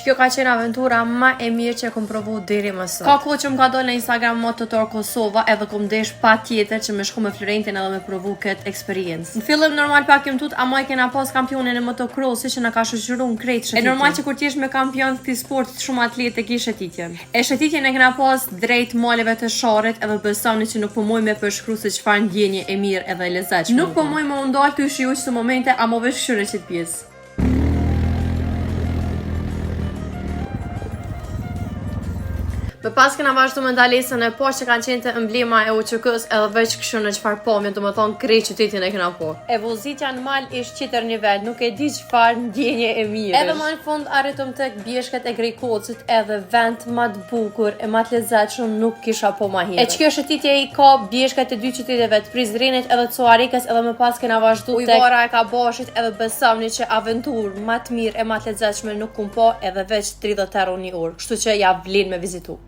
Kjo ka qenë aventura më e mirë që kom provu deri më sot. Ka kohë që më ka dalë në Instagram Mototor Kosova edhe kom desh patjetër që me shku me Florentin edhe me provu këtë eksperiencë. Në fillim normal pak kem tut, ama e kena pas kampionin e motocrossit që na ka shoqëruar në krejt shëtitjen. E normal që kur ti je me kampion të sportit shumë atletë e ke shëtitjen. E shëtitjen e kena pas drejt maleve të Sharrit edhe besoni që nuk po muj me përshkru se çfarë ndjenje e mirë edhe e lezetshme. Nuk po muj me u ndal të shijuj këtë momente, ama vesh këshire qit pjesë. Më pas kena vazhdu me ndalesën e po që kanë qenë të emblema e UÇK-s edhe veç kështu në çfarë pamje, do të thonë krejt qytetin e kena po. E vozitja në mal ish qitër nivel, nuk e di çfarë ndjenje e mirë. Edhe më në fund arritëm tek bjeshket e Grejkocit edhe vend më të bukur e më të lezetshëm nuk kisha po më herët. E ç'kjo shëtitje i ka bjeshkat e dy qyteteve të Prizrenit edhe të Soarikës edhe më pas kena vazhdu tek Ujvara e Kabashit edhe besoni që aventurë më të mirë e më të lezetshme nuk kum po edhe veç 30 euro një orë, kështu që ja vlen me vizitu.